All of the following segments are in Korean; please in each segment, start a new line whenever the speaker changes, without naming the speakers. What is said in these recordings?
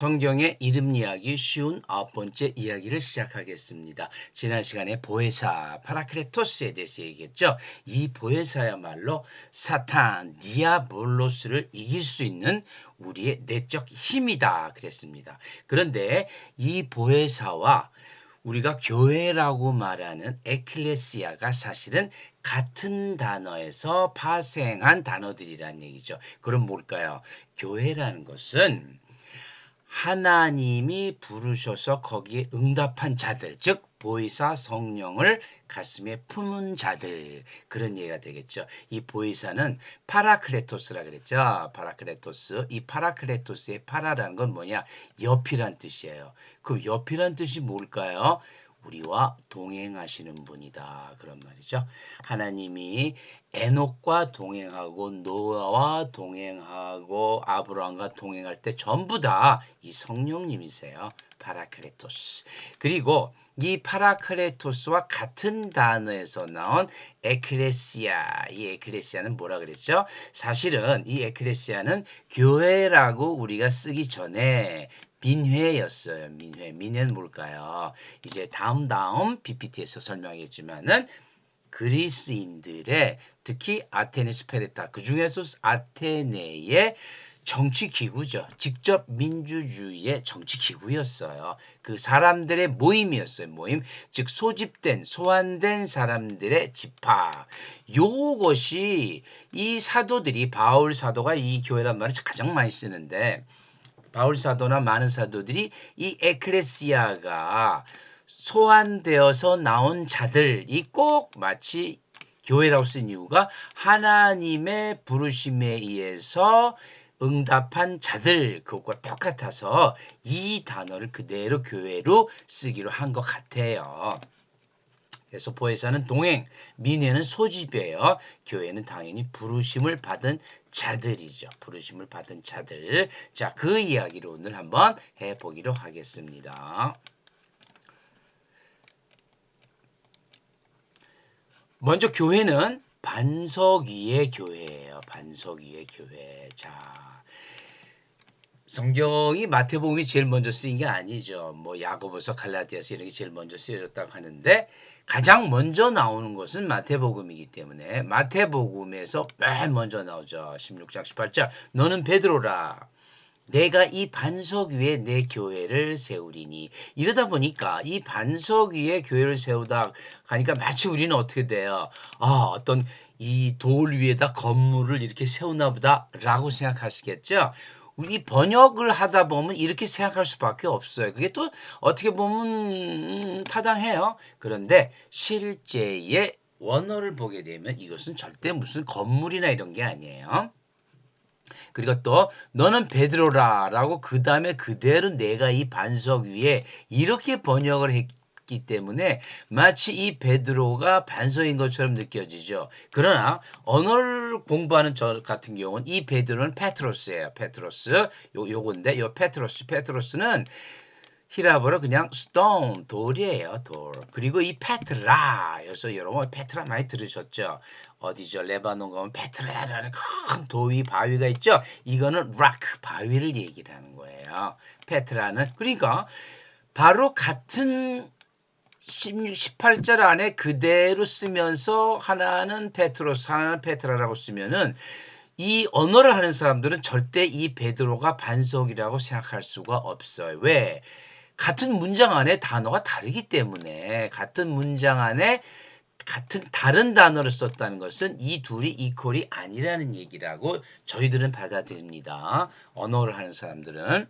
성경의 이름 이야기 쉬운 9번째 이야기를 시작하겠습니다. 지난 시간에 보혜사 파라크레토스에 대해서 얘기했죠. 이 보혜사야말로 사탄 디아볼로스를 이길 수 있는 우리의 내적 힘이다 그랬습니다. 그런데 이 보혜사와 우리가 교회라고 말하는 에클레시아가 사실은 같은 단어에서 파생한 단어들이라는 얘기죠. 그럼 뭘까요? 교회라는 것은 하나님이 부르셔서 거기에 응답한 자들, 즉 보혜사 성령을 가슴에 품은 자들, 그런 얘기가 되겠죠. 이 보혜사는 파라클레토스라 그랬죠. 파라클레토스. 이 파라클레토스의 파라라는 건 뭐냐? 옆이란 뜻이에요. 그럼 옆이란 뜻이 뭘까요? 우리와 동행하시는 분이다. 그런 말이죠. 하나님이 에녹과 동행하고 노아와 동행하고 아브라함과 동행할 때 전부 다 이 성령님이세요. 파라클레토스. 그리고 이 파라클레토스와 같은 단어에서 나온 에클레시아. 이 에클레시아는 뭐라 그랬죠? 사실은 이 에클레시아는 교회라고 우리가 쓰기 전에 민회였어요. 민회. 민회는 뭘까요? 이제 다음 PPT에서 설명하겠지만은 그리스인들의 특히 아테네 스파르타 그 중에서 아테네의 정치 기구죠. 직접 민주주의의 정치 기구였어요. 그 사람들의 모임이었어요. 모임. 즉 소환된 사람들의 집합. 요것이 이 사도들이 바울 사도가 이 교회란 말을 가장 많이 쓰는데 바울 사도나 많은 사도들이 이 에클레시아가 소환되어서 나온 자들이 꼭 마치 교회라고 쓴 이유가 하나님의 부르심에 의해서 응답한 자들 그것과 똑같아서 이 단어를 그대로 교회로 쓰기로 한 것 같아요. 그래서 보혜사는 동행, 민회는 소집이에요. 교회는 당연히 부르심을 받은 자들이죠. 부르심을 받은 자들. 자, 그 이야기를 오늘 한번 해보기로 하겠습니다. 먼저 교회는 반석 위의 교회예요. 반석 위의 교회. 자, 성경이 마태복음이 제일 먼저 쓰인 게 아니죠. 뭐 야고보서 갈라디아서 이런 게 제일 먼저 쓰여졌다고 하는데 가장 먼저 나오는 것은 마태복음이기 때문에 마태복음에서 맨 먼저 나오죠. 16장 18절 너는 베드로라. 내가 이 반석 위에 내 교회를 세우리니. 이러다 보니까 이 반석 위에 교회를 세우다 가니까 마치 우리는 어떻게 돼요? 어떤 이 돌 위에다 건물을 이렇게 세우나 보다라고 생각하시겠죠? 우리 번역을 하다 보면 이렇게 생각할 수밖에 없어요. 그게 또 어떻게 보면 타당해요. 그런데 실제의 원어를 보게 되면 이것은 절대 무슨 건물이나 이런 게 아니에요. 그리고 또 너는 베드로라라고 그 다음에 그대로 내가 이 반석 위에 이렇게 번역을 했기 때문에 마치 이 베드로가 반석인 것처럼 느껴지죠. 그러나 언어를 공부하는 저 같은 경우는 이 베드로는 페트로스예요. 페트로스 요건데 요 페트로스는 히라보로 그냥 stone, 돌이에요, 돌. 그리고 이 페트라, 여기서 여러분 페트라 많이 들으셨죠? 어디죠? 레바논 가면 페트라라는 큰 도위, 바위가 있죠? 이거는 rock, 바위를 얘기를 하는 거예요. 페트라는. 그러니까 바로 같은 16, 18절 안에 그대로 쓰면서 하나는 페트로스, 하나는 페트라라고 쓰면은 이 언어를 하는 사람들은 절대 이 베드로가 반석이라고 생각할 수가 없어요. 왜? 같은 문장 안에 단어가 다르기 때문에 같은 문장 안에 같은 다른 단어를 썼다는 것은 이 둘이 이퀄이 아니라는 얘기라고 저희들은 받아들입니다. 언어를 하는 사람들은.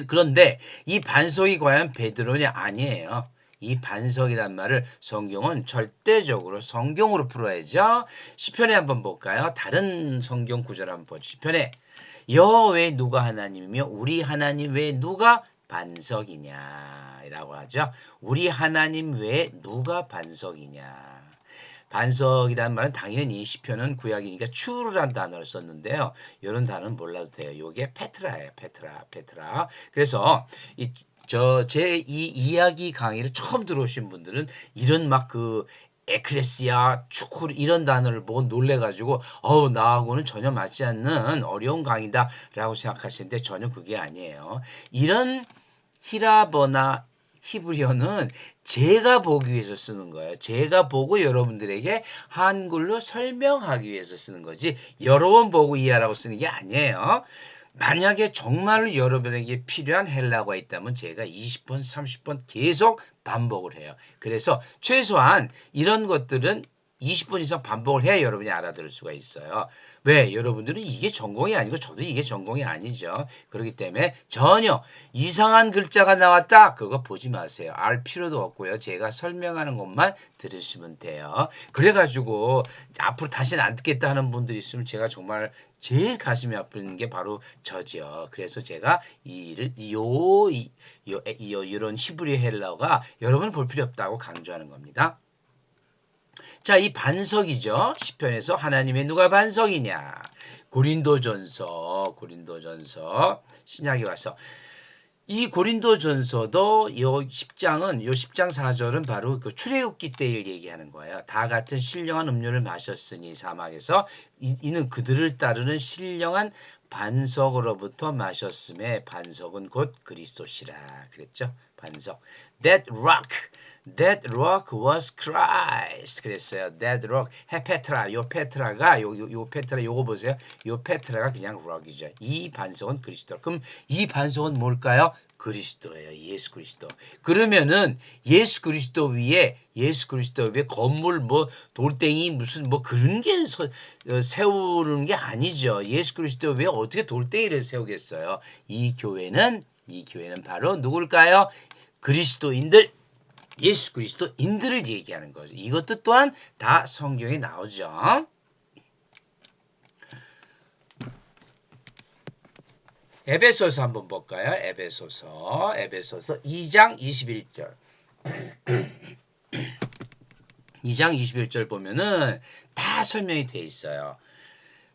그런데 이 반석이 과연 베드로냐? 아니에요. 이 반석이란 말을 성경은 절대적으로 성경으로 풀어야죠. 시편에 한번 볼까요? 다른 성경 구절 한번 보죠. 시편에 여호와의 누가 하나님이며 우리 하나님 외에 누가 반석이냐라고 하죠. 우리 하나님 외에 누가 반석이냐. 반석이라는 말은 당연히 시편은 구약이니까 추르란 단어를 썼는데요. 이런 단어는 몰라도 돼요. 이게 페트라예요. 페트라. 그래서 제 이 이야기 강의를 처음 들어오신 분들은 이런 막 에클레시아, 축구 이런 단어를 보고 놀래가지고 나하고는 전혀 맞지 않는 어려운 강의다라고 생각하시는데 전혀 그게 아니에요. 이런 히라버나 히브리어는 제가 보기 위해서 쓰는 거예요. 제가 보고 여러분들에게 한글로 설명하기 위해서 쓰는 거지 여러 번 보고 이해하라고 쓰는 게 아니에요. 만약에 정말로 여러분에게 필요한 헬라어가 있다면 제가 20번, 30번 계속 반복을 해요. 그래서 최소한 이런 것들은 20번 이상 반복을 해야 여러분이 알아들을 수가 있어요. 왜? 여러분들은 이게 전공이 아니고 저도 이게 전공이 아니죠. 그렇기 때문에 전혀 이상한 글자가 나왔다. 그거 보지 마세요. 알 필요도 없고요. 제가 설명하는 것만 들으시면 돼요. 그래가지고 앞으로 다시는 안 듣겠다 하는 분들이 있으면 제가 정말 제일 가슴이 아픈 게 바로 저지요. 그래서 제가 이런 히브리 헬라어가 여러분 볼 필요 없다고 강조하는 겁니다. 자, 이 반석이죠. 시편에서 하나님의 누가 반석이냐. 고린도전서 신약에 와서 이 고린도전서도 요 10장은 요 10장 4절은 바로 그 출애굽기 때를 얘기하는 거예요. 다 같은 신령한 음료를 마셨으니 사막에서 이는 그들을 따르는 신령한 반석으로부터 마셨음에 반석은 곧 그리스도시라 그랬죠. 반석. That rock was Christ. 그랬어요. That rock. 헤페트라. 요 페트라가 요 페트라 요거 보세요. 요 페트라가 그냥 rock이죠. 이 반석은 그리스도. 그럼 이 반석은 뭘까요? 그리스도예요. 예수 그리스도. 그러면은 예수 그리스도 위에 건물 뭐 돌덩이 무슨 뭐 그런 게 세우는 게 아니죠. 예수 그리스도 위에 어떻게 돌덩이를 세우겠어요? 이 교회는 바로 누굴까요? 그리스도인들 예수 그리스도인들을 얘기하는 거죠. 이것도 또한 다 성경에 나오죠. 에베소서 한번 볼까요? 에베소서 2장 21절. 2장 21절 보면은 다 설명이 돼 있어요.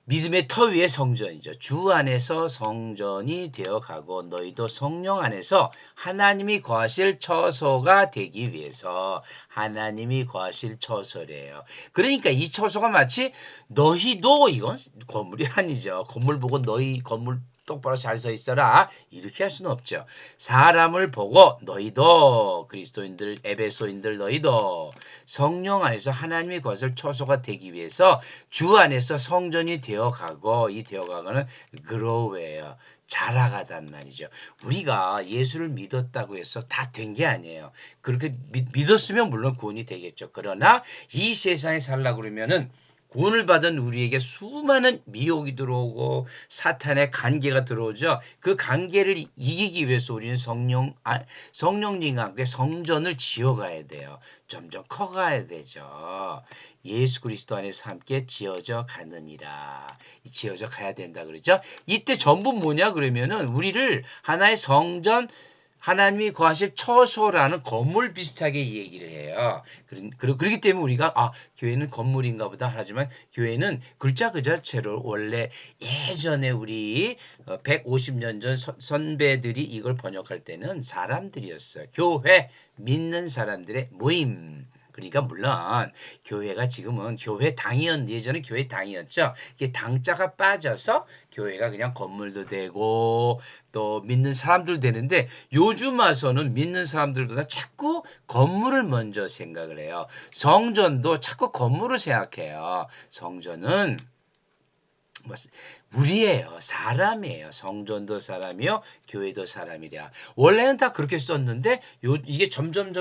믿음의 터 위에 성전이죠. 주 안에서 성전이 되어가고 너희도 성령 안에서 하나님이 거하실 처소가 되기 위해서 하나님이 거하실 처소래요. 그러니까 이 처소가 마치 너희도 이건 건물이 아니죠. 건물 보고 너희 건물 똑바로 잘 서 있어라 이렇게 할 수는 없죠. 사람을 보고 너희도 그리스도인들 에베소인들 너희도 성령 안에서 하나님의 것을 처소가 되기 위해서 주 안에서 성전이 되어가고 이 되어가고는 그로우예요. 자라가단 말이죠. 우리가 예수를 믿었다고 해서 다 된 게 아니에요. 그렇게 믿었으면 물론 구원이 되겠죠. 그러나 이 세상에 살려고 그러면은 구원을 받은 우리에게 수많은 미혹이 들어오고 사탄의 관계가 들어오죠. 그 관계를 이기기 위해서 우리는 성령님과 함께 성전을 지어가야 돼요. 점점 커가야 되죠. 예수 그리스도 안에서 함께 지어져 가느니라. 지어져 가야 된다 그러죠. 이때 전부 뭐냐 그러면은 우리를 하나의 성전 하나님이 거하실 처소라는 건물 비슷하게 얘기를 해요. 그렇기 때문에 우리가 교회는 건물인가 보다 하지만 교회는 글자 그 자체로 원래 예전에 우리 150년 전 선배들이 이걸 번역할 때는 사람들이었어요. 교회, 믿는 사람들의 모임. 그러니까 물론 교회가 지금은 교회 당이었는데 예전에 교회 당이었죠. 이게 당자가 빠져서 교회가 그냥 건물도 되고 또 믿는 사람들 되는데 요즘 와서는 믿는 사람들보다 자꾸 건물을 먼저 생각을 해요. 성전도 자꾸 건물을 생각해요. 성전은 우리예요. 사람이에요. 성전도 사람이요. 교회도 사람이랴. 원래는 다 그렇게 썼는데 이게 점점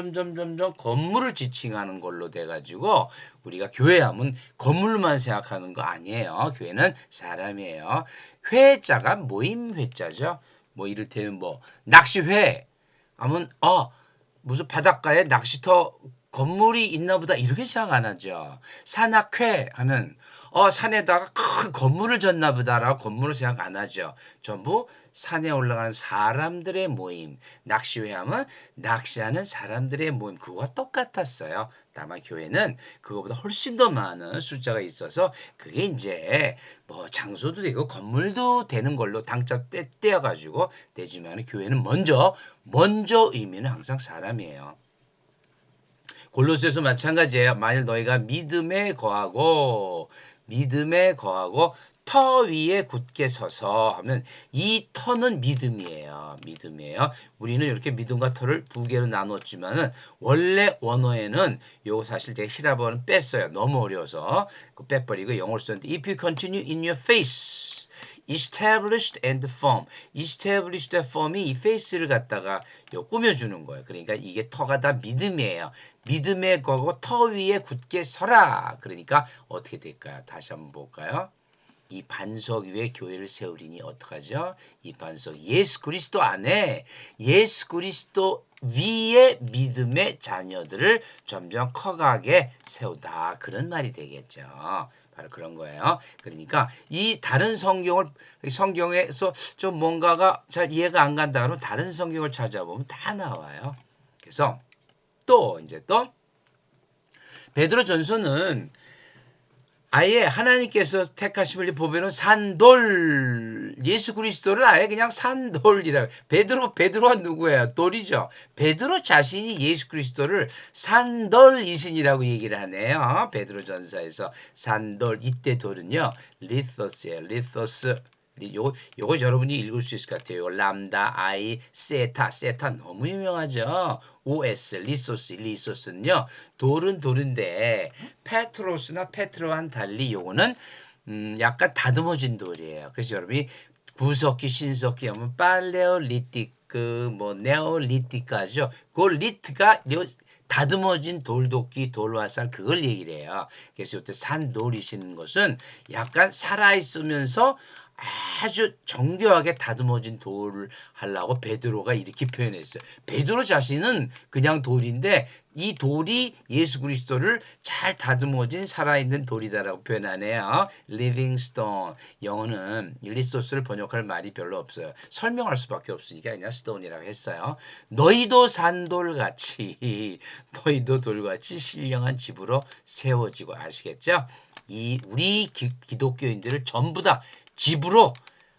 건물을 지칭하는 걸로 돼가지고 우리가 교회하면 건물만 생각하는 거 아니에요. 교회는 사람이에요. 회자가 모임 회자죠. 뭐 이를테면 뭐 낚시회 하면 무슨 바닷가에 낚시터 건물이 있나 보다 이렇게 생각 안 하죠. 산악회 하면 산에다가 큰 건물을 졌나 보다라고 건물을 생각 안 하죠. 전부 산에 올라가는 사람들의 모임. 낚시회 하면 낚시하는 사람들의 모임. 그거와 똑같았어요. 다만 교회는 그거보다 훨씬 더 많은 숫자가 있어서 그게 이제 뭐 장소도 되고 건물도 되는 걸로 당자 떼어가지고 되지만 교회는 먼저 의미는 항상 사람이에요. 골로새서 마찬가지예요. 만일 너희가 믿음에 거하고 터 위에 굳게 서서 하면 이 터는 믿음이에요. 우리는 이렇게 믿음과 터를 두 개로 나눴지만은 원래 원어에는 요거 사실 제가 히라보는 뺐어요. 너무 어려워서 그 빼버리고 영어로 썼는데 if you continue in your faith established and firm. established and firm이 이 face를 갖다가 꾸며주는 거예요. 그러니까 이게 터가 다 믿음이에요. 믿음의 거고 터 위에 굳게 서라. 그러니까 어떻게 될까요? 다시 한번 볼까요? 이 반석 위에 교회를 세우리니 어떡하죠? 이 반석 예수 그리스도 안에 예수 그리스도 위에 믿음의 자녀들을 점점 커가게 세우다. 그런 말이 되겠죠. 바로 그런 거예요. 그러니까 이 다른 성경에서 좀 뭔가가 잘 이해가 안 간다 그러면 다른 성경을 찾아보면 다 나와요. 그래서 또 베드로전서는 아예 하나님께서 택하심을 보면은 산돌 예수 그리스도를 아예 그냥 산돌이라고. 베드로가 누구예요? 돌이죠. 베드로 자신이 예수 그리스도를 산돌이신이라고 얘기를 하네요. 베드로전서에서 산돌 이때 돌은요 리토스예요. 리토스. 요거 여러분이 읽을 수 있을 것 같아요. 람다, 아이, 세타 너무 유명하죠. OS, 리소스는요. 돌은 돌인데 페트로스나 페트로와는 달리 요거는 약간 다듬어진 돌이에요. 그래서 여러분이 구석기, 신석기 하면 팔레올리티크, 뭐 네올리티크하죠. 그 리트가 다듬어진 돌도끼, 돌화살 그걸 얘기를 해요. 그래서 이때 산돌이시는 것은 약간 살아있으면서 아주 정교하게 다듬어진 돌을 하려고 베드로가 이렇게 표현했어요. 베드로 자신은 그냥 돌인데 이 돌이 예수 그리스도를 잘 다듬어진 살아있는 돌이다라고 표현하네요. living stone. 영어는 리소스를 번역할 말이 별로 없어요. 설명할 수밖에 없으니까 그냥 stone이라고 했어요. 너희도 산돌같이 너희도 돌같이 신령한 집으로 세워지고 아시겠죠? 우리 기독교인들을 전부 다 집으로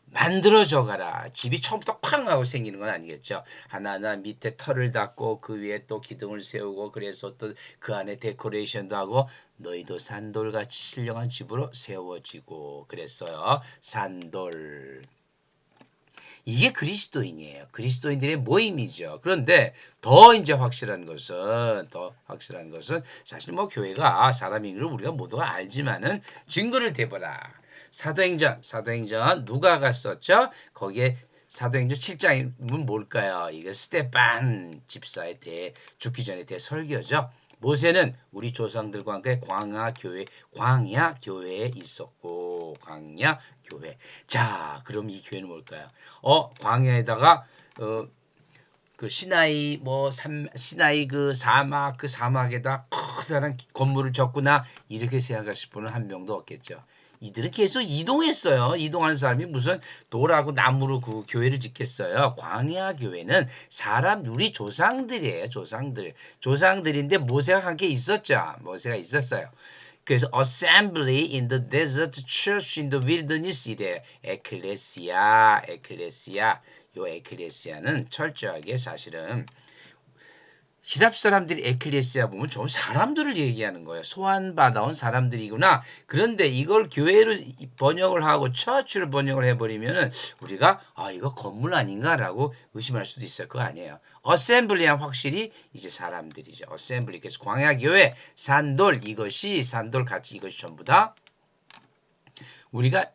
만들어져 가라. 집이 처음부터 쾅 하고 생기는 건 아니겠죠. 하나하나 밑에 털을 닦고 그 위에 또 기둥을 세우고 그래서 또 그 안에 데코레이션도 하고 너희도 산돌같이 신령한 집으로 세워지고 그랬어요. 산돌. 이게 그리스도인이에요. 그리스도인들의 모임이죠. 그런데 더 확실한 것은 사실 뭐 교회가 사람인 걸 우리가 모두가 알지만은 증거를 대보라. 사도행전 누가 갔었죠? 거기에 사도행전 7장이면 뭘까요? 이게 스데반 집사의 죽기 전에 대설교죠. 모세는 우리 조상들과 함께 광야 교회에 있었고 광야 교회. 자, 그럼 이 교회는 뭘까요? 광야에다가 그 시나이 그 사막에다 커다란 건물을 졌구나 이렇게 생각하실 분은 한 명도 없겠죠. 이들은 계속 이동했어요. 이동하는 사람이 무슨 돌하고 나무로 그 교회를 짓겠어요. 광야 교회는 우리 조상들이에요. 조상들인데 모세가 함께 있었죠. 모세가 있었어요. 그래서 assembly in the desert, church in the wilderness 이래요. 에클레시아. 요 에클레시아는 철저하게 사실은 히랍 사람들이 에클레시아 보면 좀 사람들을 얘기하는 거예요. 소환받아온 사람들이구나. 그런데 이걸 교회로 번역을 하고 처치로 번역을 해버리면은 우리가 이거 건물 아닌가라고 의심할 수도 있어요. 그거 아니에요. 어셈블리는 확실히 이제 사람들이죠. 어셈블리. 그래서 광야교회 산돌 이것이 전부 다 우리가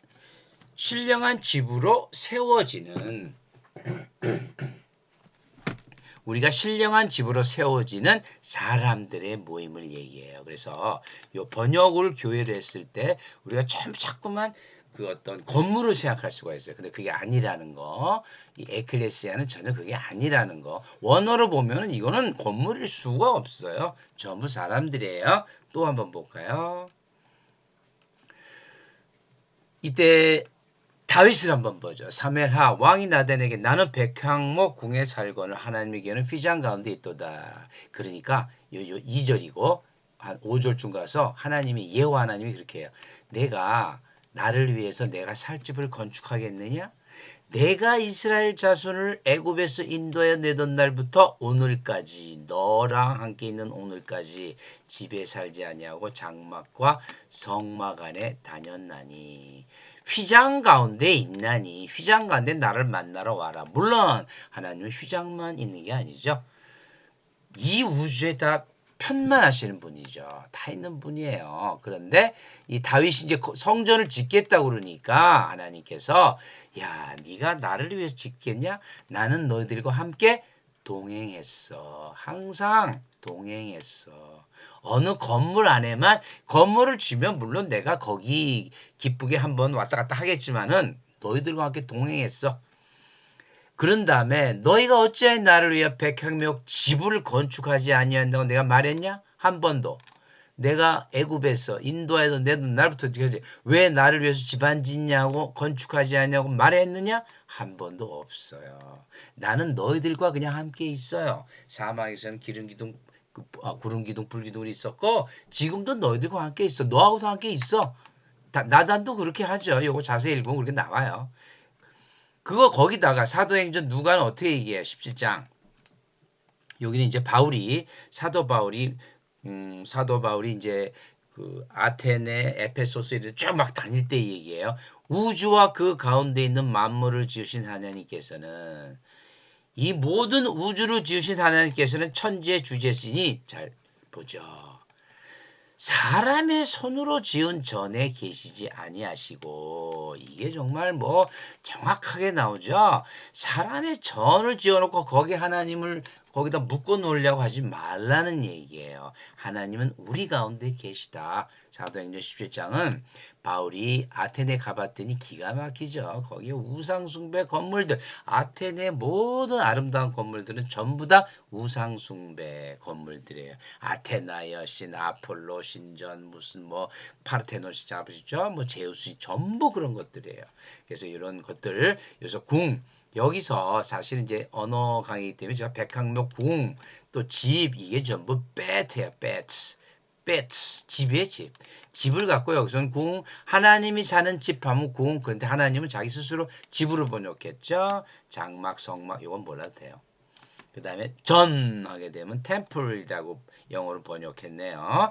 신령한 집으로 세워지는 사람들의 모임을 얘기해요. 그래서 요 번역을 교회를 했을 때 우리가 자꾸만 그 어떤 건물을 생각할 수가 있어요. 근데 그게 아니라는 거. 이 에클레시아는 전혀 그게 아니라는 거. 원어로 보면은 이거는 건물일 수가 없어요. 전부 사람들이에요. 또 한번 볼까요? 이때 다윗을 한번 보죠. 사무엘하 왕이 나단에게 나는 백향목 궁에 살거늘 하나님에게는 휘장 가운데 있도다. 그러니까 요 2절이고 한 5절쯤 가서 여호와 하나님이 그렇게 해요. 나를 위해서 내가 살 집을 건축하겠느냐? 내가 이스라엘 자손을 애굽에서 인도해 내던 날부터 오늘까지 너랑 함께 있는 오늘까지 집에 살지 아니하고 장막과 성막 안에 다녔나니 휘장 가운데 있나니 휘장 가운데 나를 만나러 와라. 물론 하나님은 휘장만 있는 게 아니죠. 이 우주에 다 편만하시는 분이죠. 다 있는 분이에요. 그런데 이 다윗이 이제 성전을 짓겠다고 그러니까 하나님께서 야, 네가 나를 위해서 짓겠냐? 나는 너희들과 함께 동행했어. 항상 동행했어. 어느 건물 안에만 건물을 지면 물론 내가 거기 기쁘게 한번 왔다 갔다 하겠지만은 너희들과 함께 동행했어. 그런 다음에 너희가 어찌하여 나를 위하여 백향목 지부를 건축하지 아니한다고 내가 말했냐? 한 번도. 내가 애굽에서 인도에서 내던 날부터 왜 나를 위해서 집 안 짓냐고 건축하지 않냐고 말했느냐? 한 번도 없어요. 나는 너희들과 그냥 함께 있어요. 사막에서는 구름 기둥, 불 기둥이 있었고 지금도 너희들과 함께 있어. 너하고도 함께 있어. 나단도 그렇게 하죠. 요거 자세히 읽으면 그렇게 나와요. 그거 거기다가 사도행전 누가는 어떻게 얘기해요? 17장. 여기는 이제 사도 바울이 이제 그 아테네, 에페소스 이런 쭉막 다닐 때 얘기예요. 우주와 그 가운데 있는 만물을 지으신 하나님께서는 이 모든 우주를 지으신 하나님께서는 천지의 주제시니 잘 보죠. 사람의 손으로 지은 전에 계시지 아니하시고 이게 정말 뭐 정확하게 나오죠. 사람의 전을 지어놓고 거기 하나님을 거기다 묶어 놓으려고 하지 말라는 얘기예요. 하나님은 우리 가운데 계시다. 사도행전 17장은 바울이 아테네 가봤더니 기가 막히죠. 거기 우상숭배 건물들, 아테네 모든 아름다운 건물들은 전부 다 우상숭배 건물들이에요. 아테나 여신, 아폴로 신전, 무슨 뭐 파르테논시 잡으시죠? 뭐 제우스 전부 그런 것들이에요. 그래서 이런 것들 여기서 여기서 사실 이제 언어 강의이기 때문에 제가 백항목 또 집 이게 전부 배트예요. 배트 집이에요. 집을 갖고 여기서는 하나님이 사는 집 하면 그런데 하나님은 자기 스스로 집으로 번역했죠. 장막 성막 이건 몰라도 돼요. 그 다음에 전 하게 되면 템플이라고 영어로 번역했네요.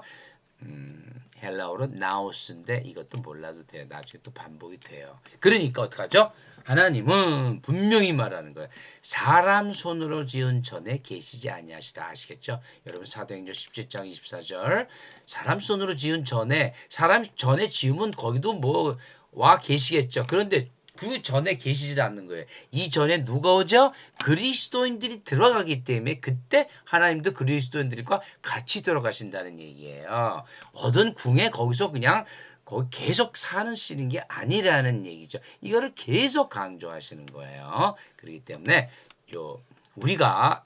헬라어로 나우스인데 이것도 몰라도 돼요. 나중에 또 반복이 돼요. 그러니까 어떡하죠? 하나님은 분명히 말하는 거예요. 사람 손으로 지은 전에 계시지 아니하시다. 아시겠죠? 여러분 사도행전 17장 24절 사람 손으로 지은 전에 사람 전에 지으면 거기도 뭐 와 계시겠죠. 그런데 그 전에 계시지 않는 거예요. 이 전에 누가 오죠? 그리스도인들이 들어가기 때문에 그때 하나님도 그리스도인들과 같이 들어가신다는 얘기예요. 어떤 궁에 거기서 그냥 거기 계속 사시는 게 아니라는 얘기죠. 이거를 계속 강조하시는 거예요. 그렇기 때문에 우리가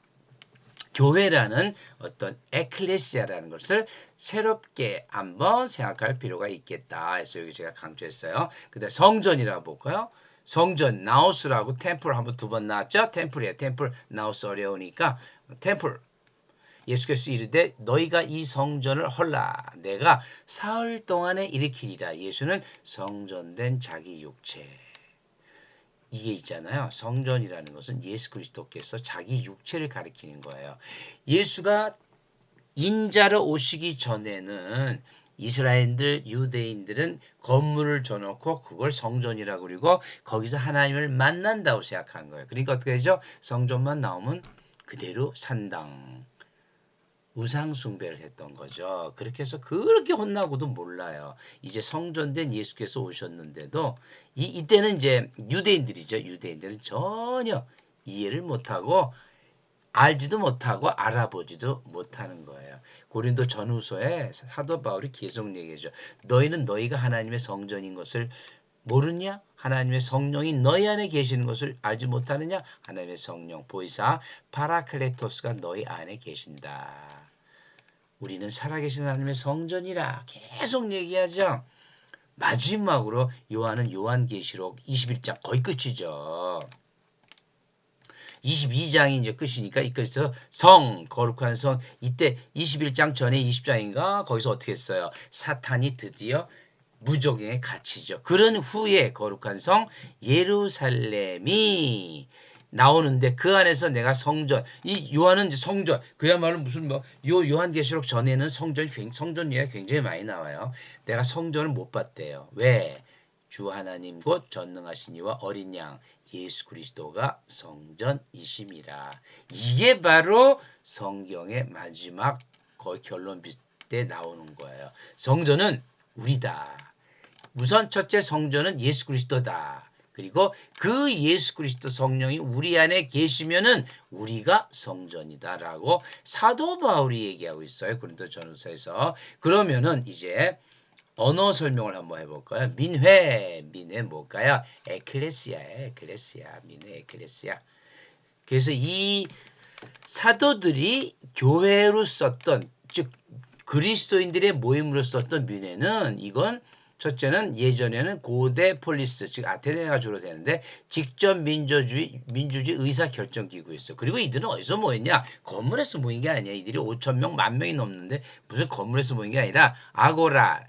교회라는 어떤 에클레시아라는 것을 새롭게 한번 생각할 필요가 있겠다. 해서 여기 제가 강조했어요. 근데 성전이라고 볼까요? 성전, 나우스라고 템플 한번 두 번 나왔죠? 템플이에요. 템플, 나우스 어려우니까 템플. 예수께서 이르되 너희가 이 성전을 헐라. 내가 사흘 동안에 일으키리라. 예수는 성전된 자기 육체. 이게 있잖아요. 성전이라는 것은 예수 그리스도께서 자기 육체를 가리키는 거예요. 예수가 인자로 오시기 전에는 이스라엘인들, 유대인들은 건물을 줘놓고 그걸 성전이라고 그리고 거기서 하나님을 만난다고 생각한 거예요. 그러니까 어떻게 되죠? 성전만 나오면 그대로 산당, 우상 숭배를 했던 거죠. 그렇게 해서 그렇게 혼나고도 몰라요. 이제 성전된 예수께서 오셨는데도 이때는 이제 유대인들이죠. 유대인들은 전혀 이해를 못하고 알지도 못하고 알아보지도 못하는 거예요. 고린도 전후서에 사도 바울이 계속 얘기하죠. 너희는 너희가 하나님의 성전인 것을 모르냐? 하나님의 성령이 너희 안에 계시는 것을 알지 못하느냐? 하나님의 성령 보이사 파라클레토스가 너희 안에 계신다. 우리는 살아계신 하나님의 성전이라 계속 얘기하죠. 마지막으로 요한은 요한계시록 21장 거의 끝이죠. 22장이 이제 끝이니까 이거에서 거룩한 성 이때 21장 전에 20장인가 거기서 어떻게 했어요? 사탄이 드디어 무적행의 가치죠. 그런 후에 거룩한 성 예루살렘이 나오는데 그 안에서 내가 성전, 이 요한은 이제 성전, 그야말로 무슨 뭐 요한계시록 전에는 성전 이야기가 굉장히 많이 나와요. 내가 성전을 못 봤대요. 왜? 주 하나님 곧 전능하신 이와 어린 양 예수 그리스도가 성전이심이라. 이게 바로 성경의 마지막 거의 결론 때 나오는 거예요. 성전은 우리다. 우선 첫째 성전은 예수 그리스도다. 그리고 그 예수 그리스도 성령이 우리 안에 계시면은 우리가 성전이다라고 사도 바울이 얘기하고 있어요. 고린도전서에서. 그러면은 이제 언어 설명을 한번 해볼까요? 민회 뭘까요? 에클레시아예요. 에클레시아, 민회 에클레시아. 그래서 이 사도들이 교회로 썼던, 즉 그리스도인들의 모임으로 썼던 민회는, 이건 첫째는 예전에는 고대 폴리스, 즉 아테네가 주로 되는데 직접 민주주의 의사 결정 기구였어요. 그리고 이들은 어디서 모였냐? 건물에서 모인 게 아니야. 이들이 5천 명, 10,000명이 넘는데 무슨 건물에서 모인 게 아니라 아고라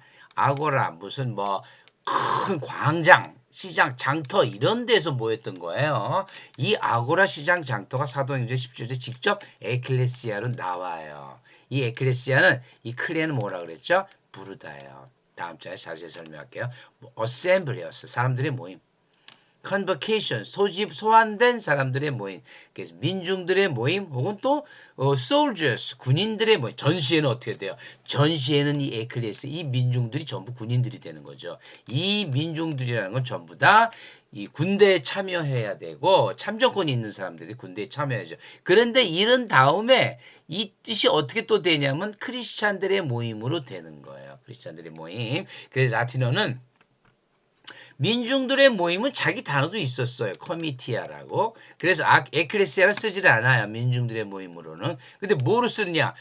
무슨 뭐 큰 광장, 시장, 장터 이런 데서 모였던 거예요. 이 아고라 시장 장터가 사도행전 17절 직접 에클레시아로 나와요. 이 에클레시아는 이 클레는 뭐라 그랬죠? 부르다예요. 다음 장에 자세히 설명할게요. 어셈블리였어. 사람들의 모임. convocation, 소환된 사람들의 모임, 그래서 민중들의 모임, 혹은 또 soldiers, 군인들의 모임. 전시에는 어떻게 돼요? 전시에는 이 에클레스, 이 민중들이 전부 군인들이 되는 거죠. 이 민중들이라는 건 전부 다 이 군대에 참여해야 되고 참정권이 있는 사람들이 군대에 참여하죠. 그런데 이런 다음에 이 뜻이 어떻게 또 되냐면 크리스찬들의 모임으로 되는 거예요. 크리스찬들의 모임. 그래서 라틴어는 민중들의 모임은 자기 단어도 있었어요. 커미티아라고. 그래서 에클레시아를 쓰질 않아요. 민중들의 모임으로는. 근데 뭐로 쓰느냐?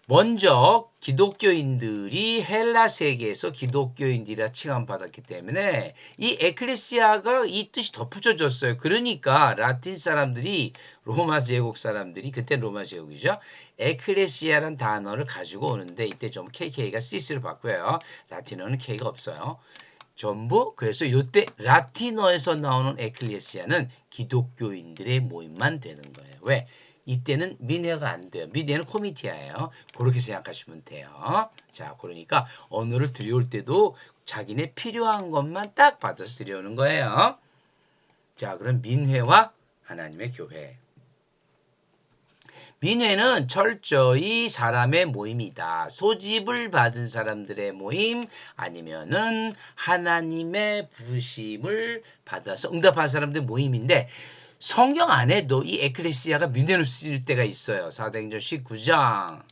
먼저 기독교인들이 헬라 세계에서 기독교인들이라 칭함받았기 때문에 이 에클레시아가 이 뜻이 덧붙여졌어요. 그러니까 라틴 사람들이, 로마 제국 사람들이, 그때 로마 제국이죠. 에클레시아라는 단어를 가지고 오는데 이때 좀 KK가 CC로 바꿔요. 라틴어는 K가 없어요. 전부. 그래서 이때 라틴어에서 나오는 에클레시아는 기독교인들의 모임만 되는 거예요. 왜? 이때는 민회가 안 돼요. 민회는 코미티아예요. 그렇게 생각하시면 돼요. 자, 그러니까 언어를 들여올 때도 자기네 필요한 것만 딱 받아서 들여오는 거예요. 자, 그럼 민회와 하나님의 교회. 민회는 철저히 사람의 모임이다. 소집을 받은 사람들의 모임, 아니면은 하나님의 부르심을 받아서 응답한 사람들의 모임인데, 성경 안에도 이 에클레시아가 민회로 쓰일 때가 있어요. 사도행전 19장.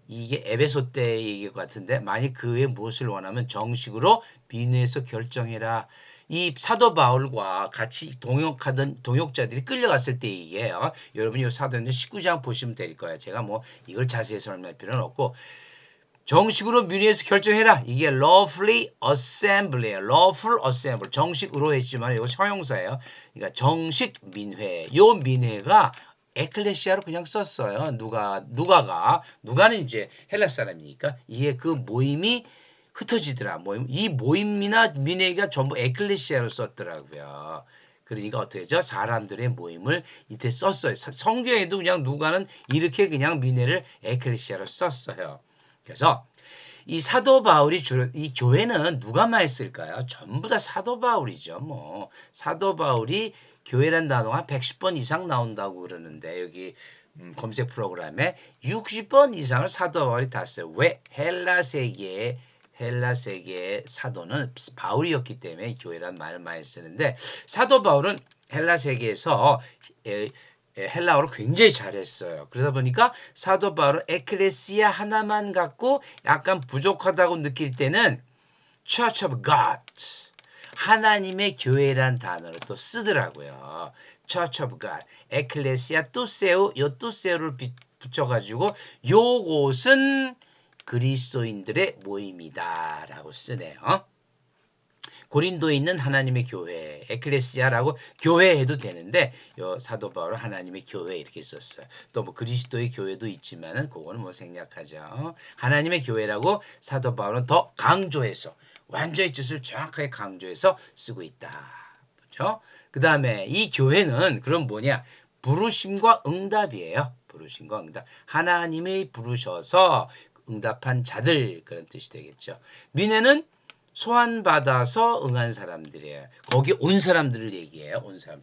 이게 에베소 때 얘기일 것 같은데, 만약 그 외에 무엇을 원하면 정식으로 민회에서 결정해라. 이 사도 바울과 같이 동역하던 동역자들이 끌려갔을 때 얘기예요. 여러분이 이 사도행전 19장 보시면 될 거예요. 제가 뭐 이걸 자세히 설명할 필요는 없고, 정식으로 민회에서 결정해라. 이게 lawfully assembly예요. lawful assembly. 정식으로 했지만 이거 형용사예요. 그러니까 정식 민회. 요 민회가 에클레시아로 그냥 썼어요. 누가는 이제 헬라 사람이니까 이게 그 모임이 흩어지더라. 이 모임이나 민회가 전부 에클레시아로 썼더라고요. 그러니까 어떻게 되죠? 사람들의 모임을 이때 썼어요. 성경에도 그냥 누가는 이렇게 그냥 민회를 에클레시아로 썼어요. 그래서 이 사도 바울이 이 교회는 누가 많이 쓸까요? 전부 다 사도 바울이죠. 뭐 사도 바울이 교회란 단어가 110번 이상 나온다고 그러는데, 여기 검색 프로그램에 60번 이상을 사도 바울이 다 써요. 왜? 헬라 세계의 사도는 바울이었기 때문에 교회란 말을 많이 쓰는데, 사도 바울은 헬라 세계에서 헬라어를 굉장히 잘했어요. 그러다 보니까 사도 바울은 에클레시아 하나만 갖고 약간 부족하다고 느낄 때는 Church of God, 하나님의 교회란 단어를 또 쓰더라고요. Church of God, 에클레시아 뚜세우, 요 뚜세우를 붙여가지고 요곳은 그리스도인들의 모임이다라고 쓰네요. 고린도에 있는 하나님의 교회, 에클레시아라고 교회 해도 되는데, 요 사도 바울은 하나님의 교회 이렇게 썼어요. 또 뭐 그리스도의 교회도 있지만은 그거는 뭐 생략하죠. 하나님의 교회라고 사도 바울은 더 강조해서 완전히 뜻을 정확하게 강조해서 쓰고 있다. 그렇죠? 그 다음에 이 교회는 그럼 뭐냐? 부르심과 응답이에요. 부르심과 응답. 하나님이 부르셔서 응답한 자들 그런 뜻이 되겠죠. 민회는 소환받아서 응한 사람들이에요. 거기 온 사람들을 얘기해요. 온 사람.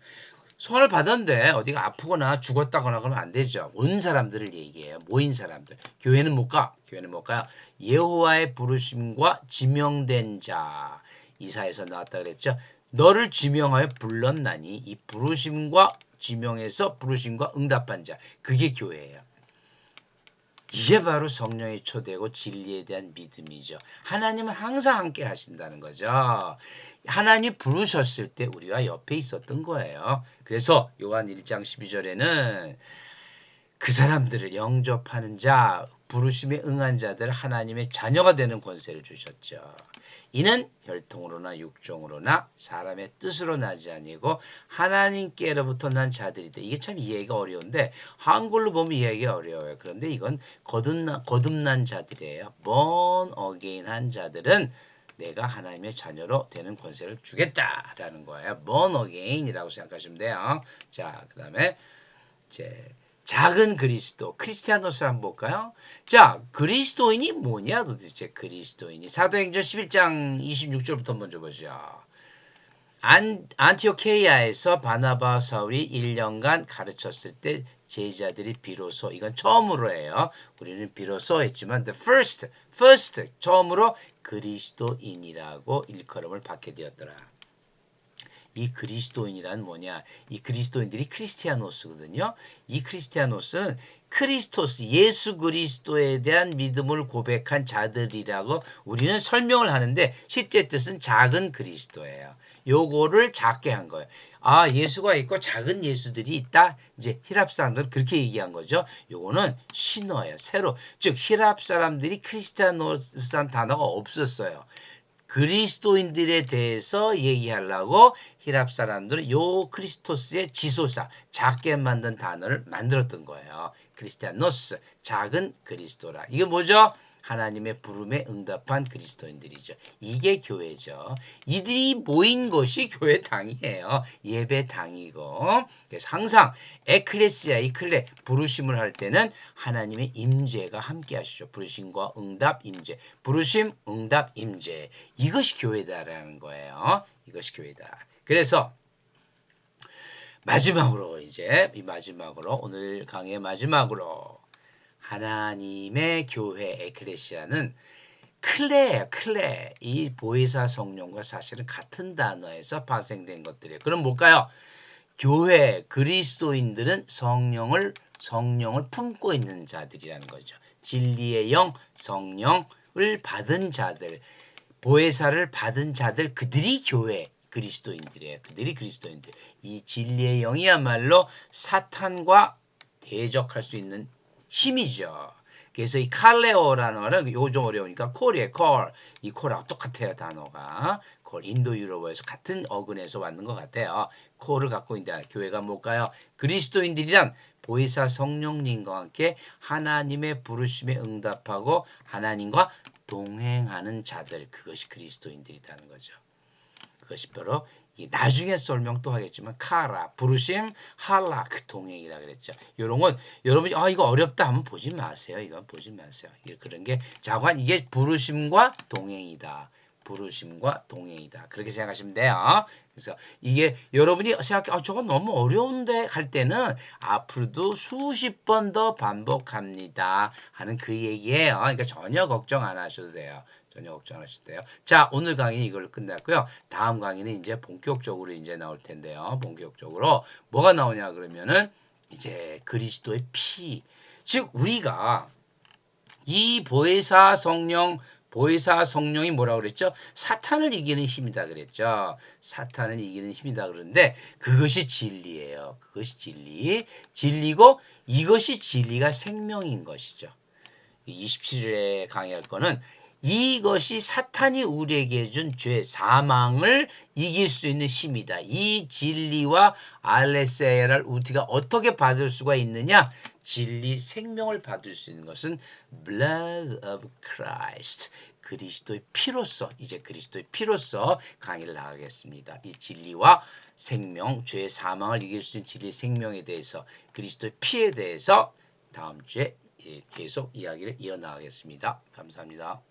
소환을 받았는데 어디가 아프거나 죽었다거나 그러면 안 되죠. 온 사람들을 얘기해요. 모인 사람들. 교회는 못 가. 교회는 못 가요. 여호와의 부르심과 지명된 자. 이사에서 나왔다 그랬죠. 너를 지명하여 불렀나니 이 부르심과 지명에서 부르심과 응답한 자. 그게 교회예요. 이게 바로 성령의 초대고 진리에 대한 믿음이죠. 하나님은 항상 함께 하신다는 거죠. 하나님 부르셨을 때 우리와 옆에 있었던 거예요. 그래서 요한 1장 12절에는 그 사람들을 영접하는 자, 부르심에 응한 자들 하나님의 자녀가 되는 권세를 주셨죠. 이는 혈통으로나 육종으로나 사람의 뜻으로 나지 아니고 하나님께로부터 난 자들이다. 이게 참 이해가 어려운데 한글로 보면 이해하기가 어려워요. 그런데 이건 거듭난 자들이에요. born again 한 자들은 내가 하나님의 자녀로 되는 권세를 주겠다라는 거예요. born again이라고 생각하시면 돼요. 자, 그 다음에 이제 작은 그리스도, 크리스티아노스를 한번 볼까요? 자, 그리스도인이 뭐냐 도대체 그리스도인이. 사도행전 11장 26절부터 먼저 보죠. 안티오케이아에서 바나바 사울이 1년간 가르쳤을 때 제자들이 비로소, 이건 처음으로 해요. 우리는 비로소 했지만 the first 처음으로 그리스도인이라고 일컬음을 받게 되었더라. 이 그리스도인이란 뭐냐? 이 그리스도인들이 크리스티아노스거든요. 이 크리스티아노스는 크리스토스, 예수 그리스도에 대한 믿음을 고백한 자들이라고 우리는 설명을 하는데 실제 뜻은 작은 그리스도예요. 요거를 작게 한 거예요. 아, 예수가 있고 작은 예수들이 있다. 이제 히랍 사람들은 그렇게 얘기한 거죠. 요거는 신어예요. 새로. 즉 히랍 사람들이 크리스티아노스란 단어가 없었어요. 그리스도인들에 대해서 얘기하려고 히랍 사람들은 요 크리스토스의 지소사, 작게 만든 단어를 만들었던 거예요. 크리스티아노스, 작은 그리스도라. 이게 뭐죠? 하나님의 부름에 응답한 그리스도인들이죠. 이게 교회죠. 이들이 모인 것이 교회당이에요. 예배당이고. 그래서 항상 에클레시아, 이클레 부르심을 할 때는 하나님의 임재가 함께 하시죠. 부르심과 응답, 임재. 부르심, 응답, 임재. 이것이 교회다라는 거예요. 이것이 교회다. 그래서 마지막으로 이제 오늘 강의의 마지막으로 하나님의 교회 에클레시아는 클레예요. 클레. 이 보혜사 성령과 사실은 같은 단어에서 파생된 것들이에요. 그럼 뭘까요? 교회 그리스도인들은 성령을 품고 있는 자들이라는 거죠. 진리의 영 성령을 받은 자들, 보혜사를 받은 자들, 그들이 교회 그리스도인들이에요. 그들이 그리스도인들. 이 진리의 영이야말로 사탄과 대적할 수 있는 힘이죠. 그래서 이 칼레오라는 말은 이거 좀 어려우니까 콜이에요. 콜. 이 콜하고 똑같아요. 단어가. 콜. 인도 유럽어에서 같은 어근에서 왔는 것 같아요. 콜을 갖고 있는 교회가 뭘까요? 그리스도인들이란 보혜사 성령님과 함께 하나님의 부르심에 응답하고 하나님과 동행하는 자들. 그것이 그리스도인들이라는 거죠. 그것이 바로 나중에 설명 또 하겠지만 카라, 부르심, 할라, 그 동행이라 그랬죠. 이런 건 여러분이 이거 어렵다 하면 보지 마세요. 이건 보지 마세요. 그런 게 자관 이게 부르심과 동행이다. 부르심과 동행이다. 그렇게 생각하시면 돼요. 그래서 이게 여러분이 생각해 저거 너무 어려운데 할 때는 앞으로도 수십 번 더 반복합니다. 하는 그 얘기예요. 그러니까 전혀 걱정 안 하셔도 돼요. 전혀 걱정 안 하셔도 돼요. 자, 오늘 강의는 이걸로 끝났고요. 다음 강의는 이제 본격적으로 이제 나올 텐데요. 본격적으로 뭐가 나오냐 그러면은 이제 그리스도의 피. 즉 우리가 이 보혜사 성령이 뭐라고 그랬죠? 사탄을 이기는 힘이다 그랬죠. 사탄을 이기는 힘이다 그러는데 그것이 진리예요. 그것이 진리. 진리고 이것이 진리가 생명인 것이죠. 27일에 강의할 거는 이것이 사탄이 우리에게 준 죄, 사망을 이길 수 있는 힘이다. 이 진리와 알레세야를 우리가 어떻게 받을 수가 있느냐? 진리 생명을 받을 수 있는 것은 blood of Christ. 그리스도의 피로써, 이제 그리스도의 피로써 강의를 나가겠습니다. 이 진리와 생명, 죄의 사망을 이길 수 있는 진리 생명에 대해서, 그리스도의 피에 대해서 다음 주에 계속 이야기를 이어나가겠습니다. 감사합니다.